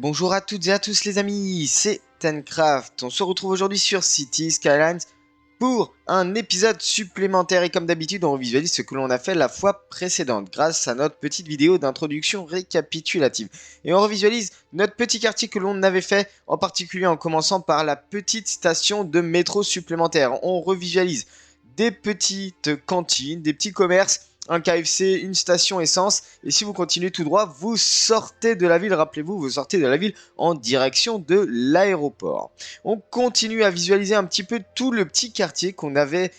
bonjour à toutes et à tous les amis, c'est Tencraft. On se retrouve aujourd'hui sur City Skylines pour un épisode supplémentaire et comme d'habitude on visualise ce que l'on a fait la fois précédente grâce à notre petite vidéo d'introduction récapitulative. Et on revisualise notre petit quartier que l'on avait fait, en particulier en commençant par la petite station de métro supplémentaire. On revisualise des petites cantines, des petits commerces, un KFC, une station essence, et si vous continuez tout droit, vous sortez de la ville, rappelez-vous, vous sortez de la ville en direction de l'aéroport. On continue à visualiser un petit peu tout le petit quartier qu'on avait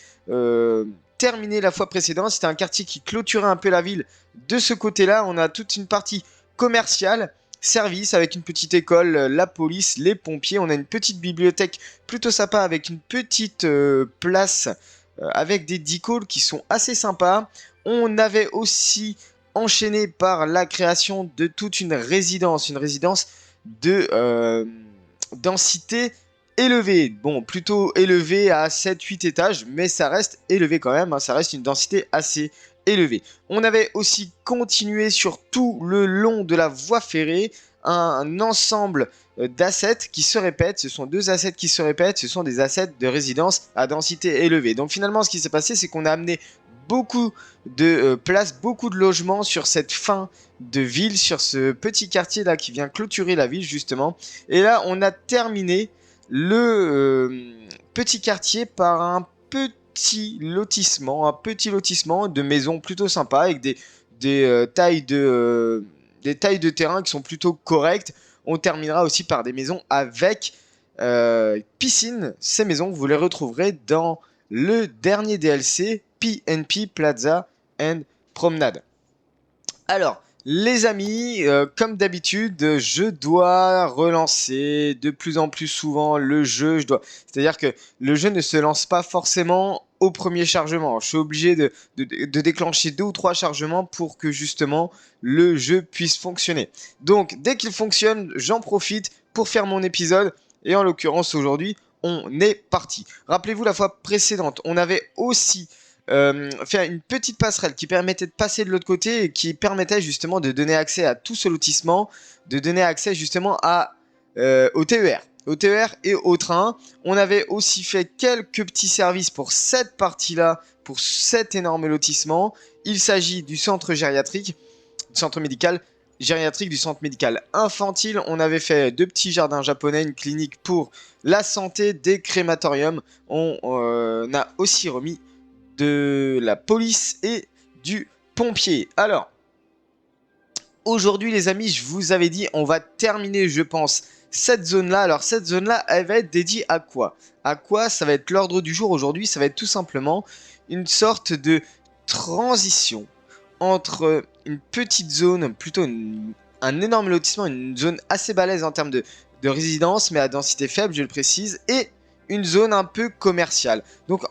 terminé la fois précédente. C'était un quartier qui clôturait un peu la ville. De ce côté-là, on a toute une partie commerciale, service avec une petite école, la police, les pompiers. On a une petite bibliothèque plutôt sympa avec une petite place avec des decals qui sont assez sympas. On avait aussi enchaîné par la création de toute une résidence de densité élevée. Bon, plutôt élevée à 7-8 étages, mais ça reste élevé quand même, hein, ça reste une densité assez élevée. On avait aussi continué sur tout le long de la voie ferrée, un ensemble d'assets qui se répètent. Ce sont deux assets qui se répètent, ce sont des assets de résidence à densité élevée. Donc finalement, ce qui s'est passé, c'est qu'on a amené beaucoup de places, beaucoup de logements sur cette fin de ville, sur ce petit quartier là qui vient clôturer la ville justement. Et là, on a terminé le petit quartier par un petit lotissement de maisons plutôt sympas avec des tailles de terrain qui sont plutôt correctes. On terminera aussi par des maisons avec piscine. Ces maisons, vous les retrouverez dans le dernier DLC PNP Plaza and Promenade. Alors, les amis, comme d'habitude, je dois relancer de plus en plus souvent le jeu. C'est-à-dire que le jeu ne se lance pas forcément au premier chargement. Je suis obligé de déclencher 2 ou 3 chargements pour que justement le jeu puisse fonctionner. Donc, dès qu'il fonctionne, j'en profite pour faire mon épisode. Et en l'occurrence, aujourd'hui, on est parti. Rappelez-vous, la fois précédente, on avait aussi faire une petite passerelle qui permettait de passer de l'autre côté et qui permettait justement de donner accès à tout ce lotissement, de donner accès justement au TER et au train. On avait aussi fait quelques petits services pour cette partie-là, pour cet énorme lotissement. Il s'agit du centre gériatrique, du centre médical gériatrique, du centre médical infantile. On avait fait 2 petits jardins japonais, une clinique pour la santé, des crématoriums. On a aussi remis de la police et du pompier. Alors, aujourd'hui les amis, je vous avais dit, on va terminer, je pense, cette zone-là. Alors, cette zone-là, elle va être dédiée à quoi? À quoi? Ça va être l'ordre du jour aujourd'hui. Ça va être tout simplement une sorte de transition entre une petite zone, plutôt un énorme lotissement, une zone assez balèze en termes de résidence, mais à densité faible, je le précise, et une zone un peu commerciale. Donc,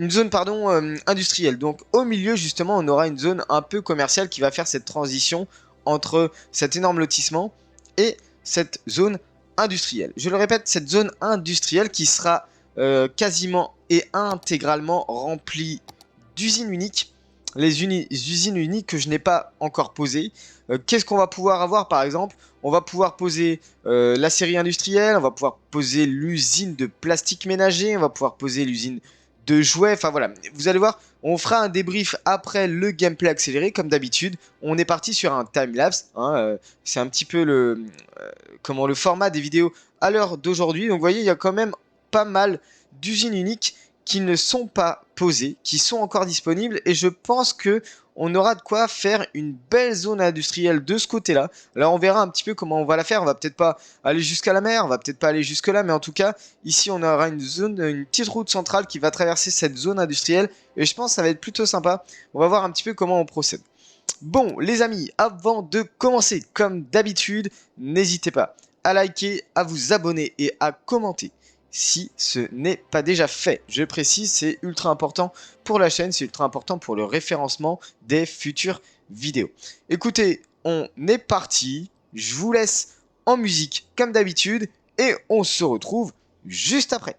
une zone, pardon, industrielle. Donc, au milieu, justement, on aura une zone un peu commerciale qui va faire cette transition entre cet énorme lotissement et cette zone industrielle. Je le répète, cette zone industrielle qui sera quasiment et intégralement remplie d'usines uniques. Les usines uniques que je n'ai pas encore posées. Qu'est-ce qu'on va pouvoir avoir par exemple? On va pouvoir poser la série industrielle, on va pouvoir poser l'usine de plastique ménager, on va pouvoir poser l'usine de jouets, enfin voilà, vous allez voir, on fera un débrief après le gameplay accéléré comme d'habitude. On est parti sur un timelapse, hein, c'est un petit peu le format des vidéos à l'heure d'aujourd'hui. Donc vous voyez, il y a quand même pas mal d'usines uniques qui ne sont pas posées, qui sont encore disponibles, et je pense que on aura de quoi faire une belle zone industrielle de ce côté-là. Là, on verra un petit peu comment on va la faire. On va peut-être pas aller jusqu'à la mer, on va peut-être pas aller jusque là, mais en tout cas, ici, on aura une zone, une petite route centrale qui va traverser cette zone industrielle, et je pense que ça va être plutôt sympa. On va voir un petit peu comment on procède. Bon, les amis, avant de commencer, comme d'habitude, n'hésitez pas à liker, à vous abonner et à commenter si ce n'est pas déjà fait. Je précise, c'est ultra important pour la chaîne, c'est ultra important pour le référencement des futures vidéos. Écoutez, on est parti, je vous laisse en musique comme d'habitude et on se retrouve juste après.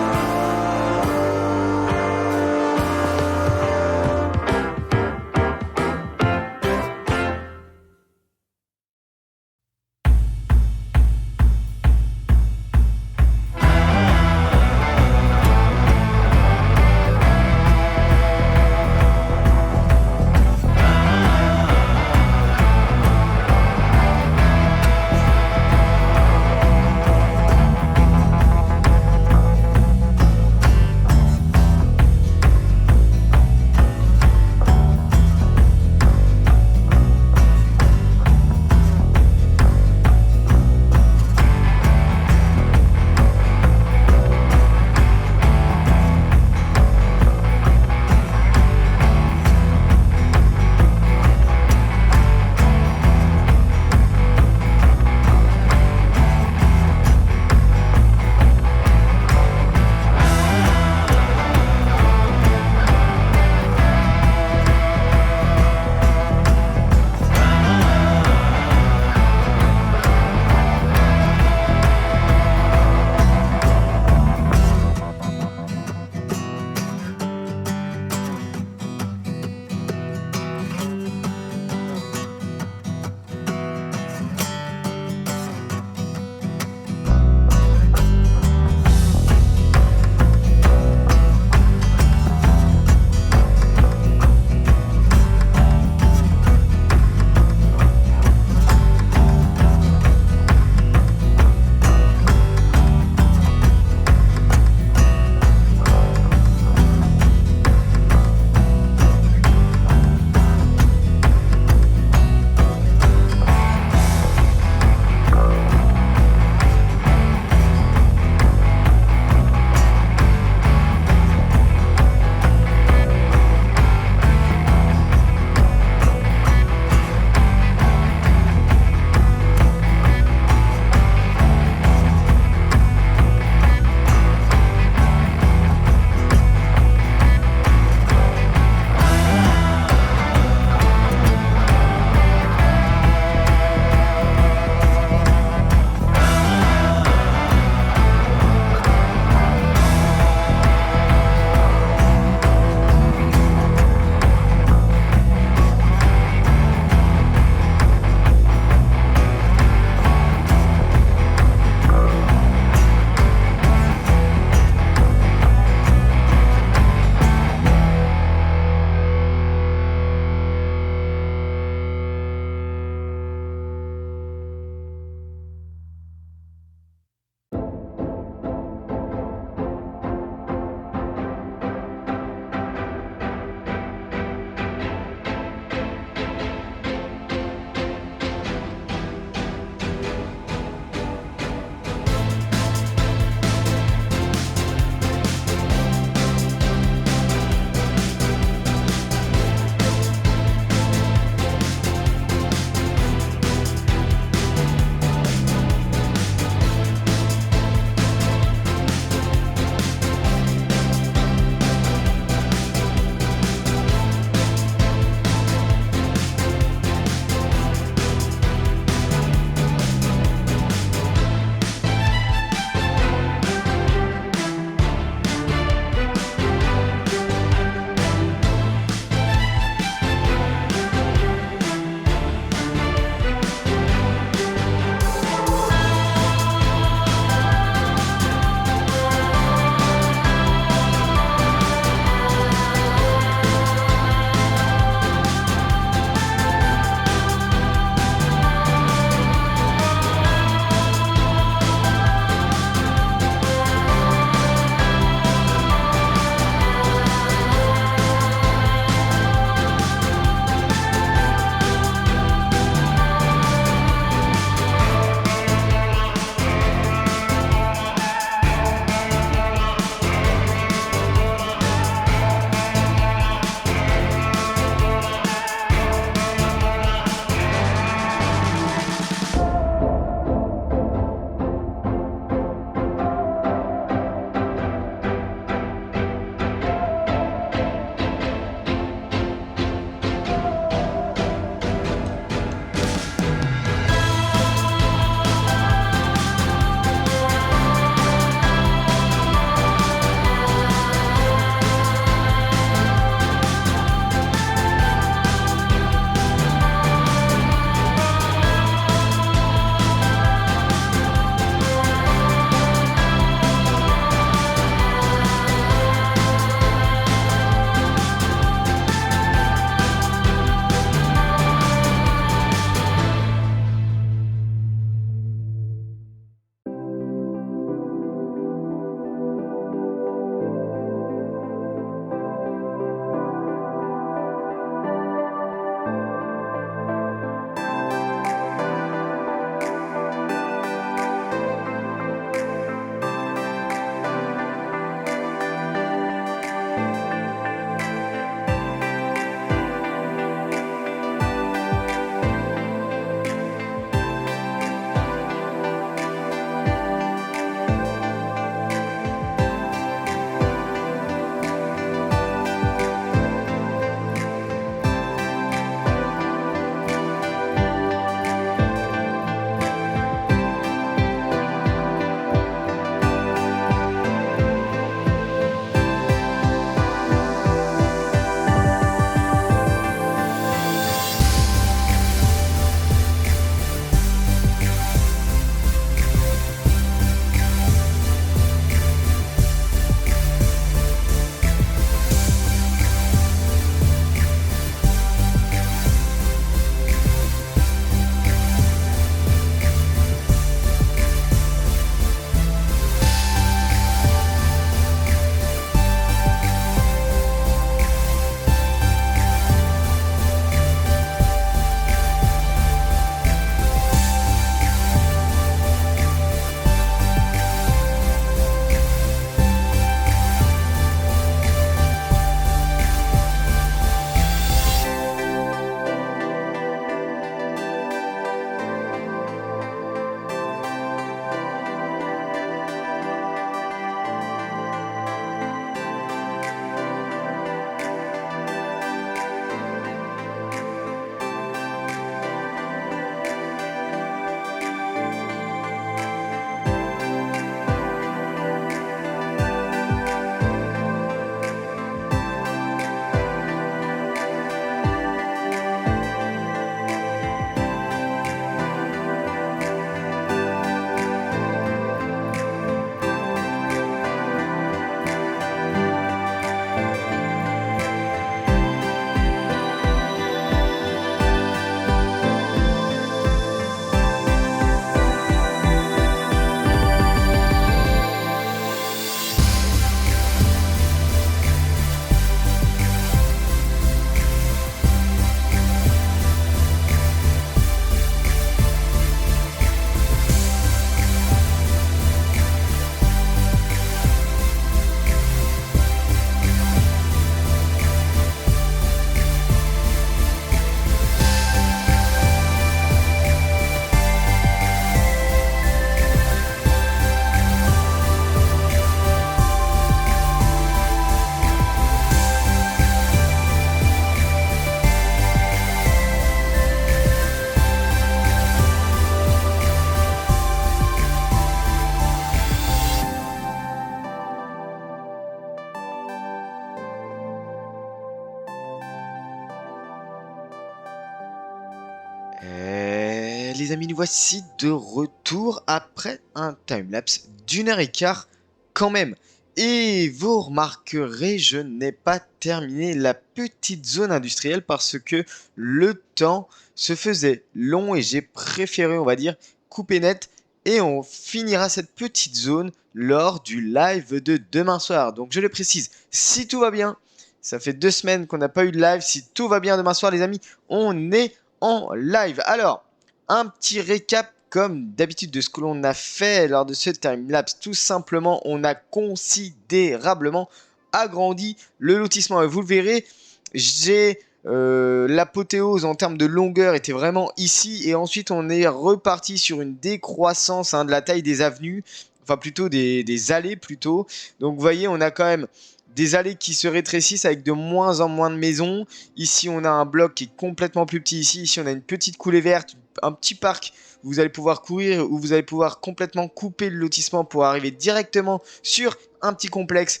Les amis, nous voici de retour après un timelapse d'1 h 15 quand même. Et vous remarquerez, je n'ai pas terminé la petite zone industrielle parce que le temps se faisait long et j'ai préféré, on va dire, couper net. Et on finira cette petite zone lors du live de demain soir. Donc je le précise, si tout va bien, ça fait 2 semaines qu'on n'a pas eu de live. Si tout va bien demain soir, les amis, on est en live. Alors, un petit récap comme d'habitude de ce que l'on a fait lors de ce timelapse. Tout simplement, on a considérablement agrandi le lotissement. Et vous le verrez, j'ai l'apothéose en termes de longueur était vraiment ici. Et ensuite, on est reparti sur une décroissance de la taille des avenues. Enfin, plutôt des allées plutôt. Donc, vous voyez, on a quand même des allées qui se rétrécissent avec de moins en moins de maisons. Ici, on a un bloc qui est complètement plus petit ici. Ici, on a une petite coulée verte, un petit parc où vous allez pouvoir courir, où vous allez pouvoir complètement couper le lotissement pour arriver directement sur un petit complexe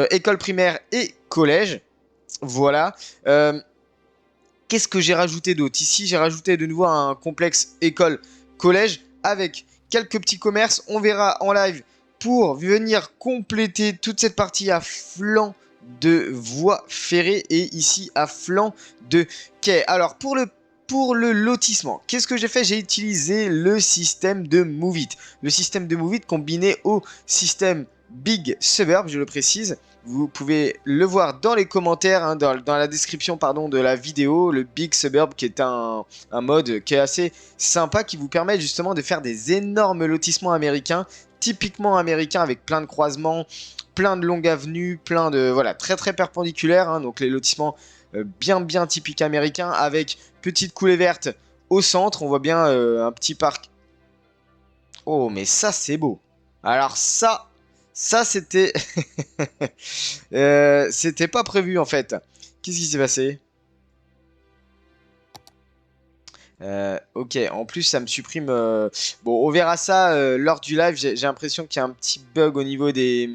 école primaire et collège. Voilà. Qu'est-ce que j'ai rajouté d'autre? Ici, j'ai rajouté de nouveau un complexe école-collège avec quelques petits commerces. On verra en live pour venir compléter toute cette partie à flanc de voie ferrée et ici à flanc de quai. Alors, pour le lotissement, qu'est-ce que j'ai fait? J'ai utilisé le système de Move It. Le système de Move It combiné au système Big Suburb, je le précise. Vous pouvez le voir dans les commentaires, dans la description pardon, de la vidéo, le Big Suburb qui est un mode qui est assez sympa, qui vous permet justement de faire des énormes lotissements américains, typiquement américains avec plein de croisements, plein de longues avenues, plein de... Voilà, très très perpendiculaires, donc les lotissements bien typiques américains avec petite coulée verte au centre, on voit bien un petit parc. Oh mais ça c'est beau. Alors ça c'était... c'était pas prévu en fait. Qu'est-ce qui s'est passé? Ok, en plus ça me supprime... Bon, on verra ça lors du live. J'ai l'impression qu'il y a un petit bug au niveau des...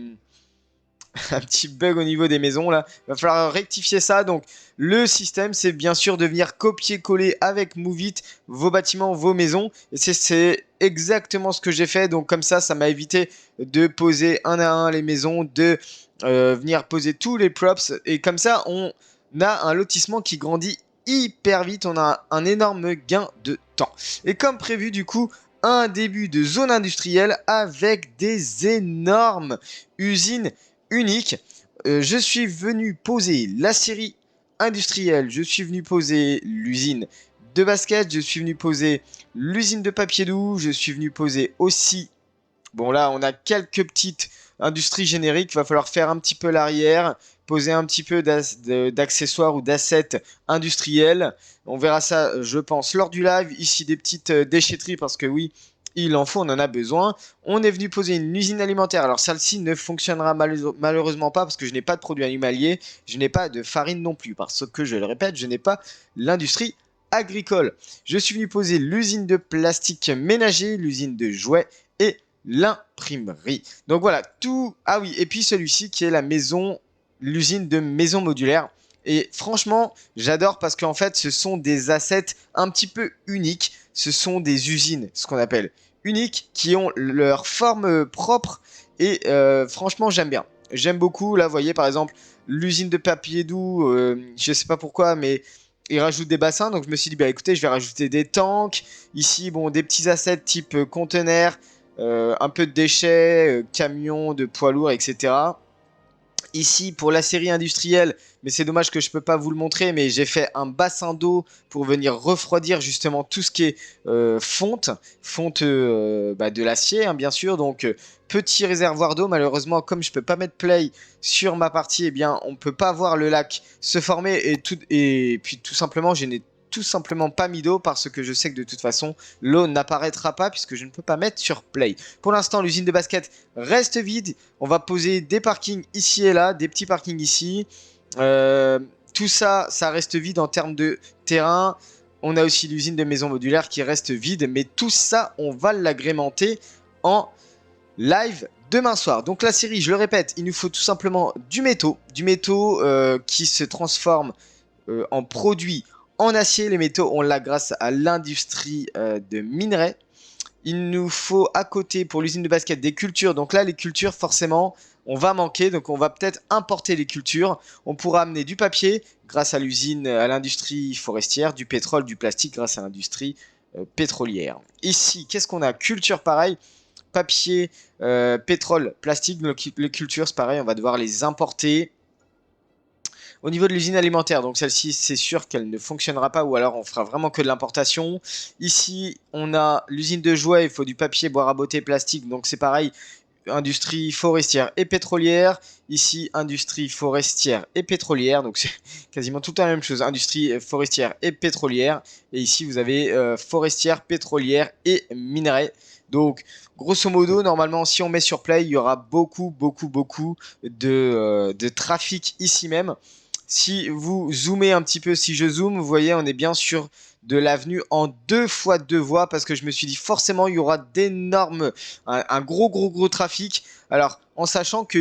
un petit bug au niveau des maisons là. Il va falloir rectifier ça. Donc le système c'est bien sûr de venir copier-coller avec Move It vos bâtiments, vos maisons. Et c'est exactement ce que j'ai fait. Donc comme ça m'a évité de poser un à un les maisons, de venir poser tous les props. Et comme ça on a un lotissement qui grandit hyper vite. On a un énorme gain de temps. Et comme prévu du coup, un début de zone industrielle avec des énormes usines unique. Je suis venu poser la série industrielle, je suis venu poser l'usine de basket, je suis venu poser l'usine de papier doux, je suis venu poser aussi... Bon là, on a quelques petites industries génériques, il va falloir faire un petit peu l'arrière, poser un petit peu d'accessoires ou d'assets industriels. On verra ça, je pense, lors du live. Ici, des petites déchetteries parce que oui, il en faut, on en a besoin. On est venu poser une usine alimentaire. Alors celle-ci ne fonctionnera malheureusement pas parce que je n'ai pas de produits animaliers, je n'ai pas de farine non plus parce que, je le répète, je n'ai pas l'industrie agricole. Je suis venu poser l'usine de plastique ménager, l'usine de jouets et l'imprimerie. Donc voilà, tout... Ah oui, et puis celui-ci qui est la maison, l'usine de maison modulaire. Et franchement, j'adore parce qu'en fait, ce sont des assets un petit peu uniques. Ce sont des usines, ce qu'on appelle uniques, qui ont leur forme propre. Et franchement, j'aime bien. J'aime beaucoup. Là, vous voyez, par exemple, l'usine de papier doux, je sais pas pourquoi, mais ils rajoutent des bassins. Donc, je me suis dit, bah écoutez, je vais rajouter des tanks. Ici, bon, des petits assets type conteneurs, un peu de déchets, camions, de poids lourds, etc. Ici, pour la série industrielle, mais c'est dommage que je peux pas vous le montrer, mais j'ai fait un bassin d'eau pour venir refroidir justement tout ce qui est fonte de l'acier, hein, bien sûr. Donc, petit réservoir d'eau. Malheureusement, comme je peux pas mettre play sur ma partie, eh bien, on peut pas voir le lac se former et puis tout simplement, je n'ai tout simplement pas mis d'eau parce que je sais que de toute façon, l'eau n'apparaîtra pas puisque je ne peux pas mettre sur play. Pour l'instant, l'usine de basket reste vide. On va poser des parkings ici et là, des petits parkings ici. Tout ça, ça reste vide en termes de terrain. On a aussi l'usine de maisons modulaires qui reste vide. Mais tout ça, on va l'agrémenter en live demain soir. Donc la série, je le répète, il nous faut tout simplement du métaux. Du métaux qui se transforme en produit En acier, les métaux, on l'a grâce à l'industrie de minerais. Il nous faut à côté pour l'usine de basket des cultures. Donc là, les cultures, forcément, on va manquer. Donc on va peut-être importer les cultures. On pourra amener du papier grâce à l'usine, à l'industrie forestière, du pétrole, du plastique grâce à l'industrie pétrolière. Ici, qu'est-ce qu'on a? Culture, pareil. Papier, pétrole, plastique. Les cultures, c'est pareil. On va devoir les importer. Au niveau de l'usine alimentaire, donc celle-ci, c'est sûr qu'elle ne fonctionnera pas ou alors on fera vraiment que de l'importation. Ici, on a l'usine de jouets, il faut du papier, boire à beauté, plastique, donc c'est pareil, industrie forestière et pétrolière. Ici, industrie forestière et pétrolière, donc c'est quasiment tout la même chose, industrie forestière et pétrolière. Et ici, vous avez forestière, pétrolière et minerais. Donc, grosso modo, normalement, si on met sur play, il y aura beaucoup de trafic ici même. Si vous zoomez un petit peu, si je zoome, vous voyez, on est bien sur de l'avenue en 2 fois 2 voies parce que je me suis dit forcément il y aura un gros trafic. Alors, en sachant que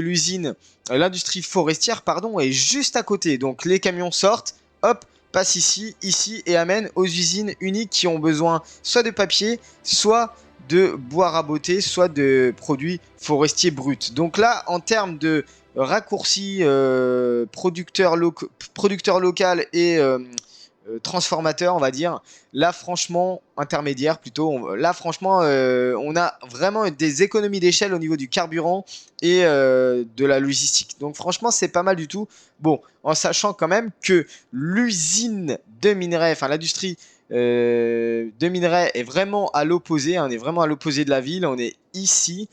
l'industrie forestière, pardon, est juste à côté. Donc, les camions sortent, hop, passent ici et amènent aux usines uniques qui ont besoin soit de papier, soit de boire à beauté, soit de produits forestiers bruts. Donc là, en termes de raccourci producteur local et transformateur, on va dire. Là, franchement, intermédiaire plutôt. Là, franchement, on a vraiment des économies d'échelle au niveau du carburant et de la logistique. Donc, franchement, c'est pas mal du tout. Bon, en sachant quand même que l'usine de minerais, enfin l'industrie de minerais est vraiment à l'opposé. On est vraiment à l'opposé de la ville. On est ici.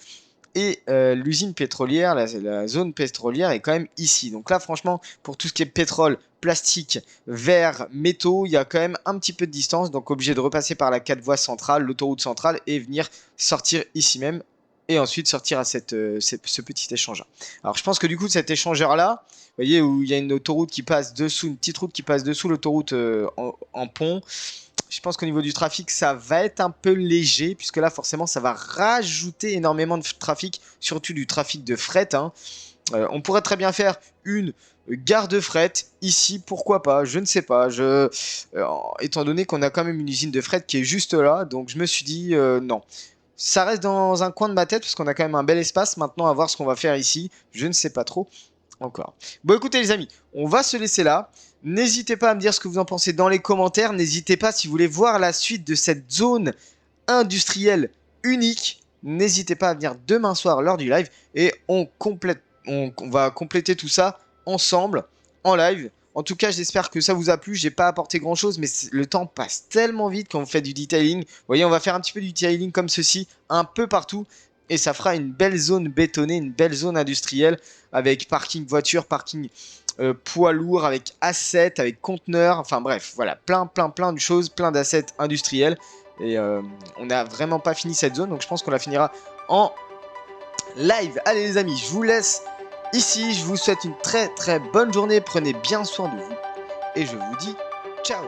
Et l'usine pétrolière, la zone pétrolière est quand même ici. Donc là, franchement, pour tout ce qui est pétrole, plastique, verre, métaux, il y a quand même un petit peu de distance. Donc obligé de repasser par la 4 voies centrale, l'autoroute centrale, et venir sortir ici même. Et ensuite sortir à ce petit échangeur. Alors je pense que du coup, cet échangeur-là, vous voyez, où il y a une autoroute qui passe dessous, une petite route qui passe dessous l'autoroute en pont. Je pense qu'au niveau du trafic, ça va être un peu léger, puisque là, forcément, ça va rajouter énormément de trafic, surtout du trafic de fret. Hein. On pourrait très bien faire une gare de fret ici, pourquoi pas, je ne sais pas. Étant donné qu'on a quand même une usine de fret qui est juste là, donc je me suis dit non. Ça reste dans un coin de ma tête, parce qu'on a quand même un bel espace. Maintenant, à voir ce qu'on va faire ici, je ne sais pas trop encore. Bon, écoutez les amis, on va se laisser là. N'hésitez pas à me dire ce que vous en pensez dans les commentaires. N'hésitez pas si vous voulez voir la suite de cette zone industrielle unique. N'hésitez pas à venir demain soir lors du live et on va compléter tout ça ensemble en live. En tout cas, j'espère que ça vous a plu. J'ai pas apporté grand chose, mais le temps passe tellement vite quand vous faites du detailing. Vous voyez, on va faire un petit peu du detailing comme ceci, un peu partout. Et ça fera une belle zone bétonnée, une belle zone industrielle avec parking voiture, parking poids lourd, avec assets, avec conteneurs. Enfin bref, voilà, plein de choses, plein d'assets industriels. Et on n'a vraiment pas fini cette zone, donc je pense qu'on la finira en live. Allez les amis, je vous laisse ici. Je vous souhaite une très bonne journée. Prenez bien soin de vous. Et je vous dis ciao.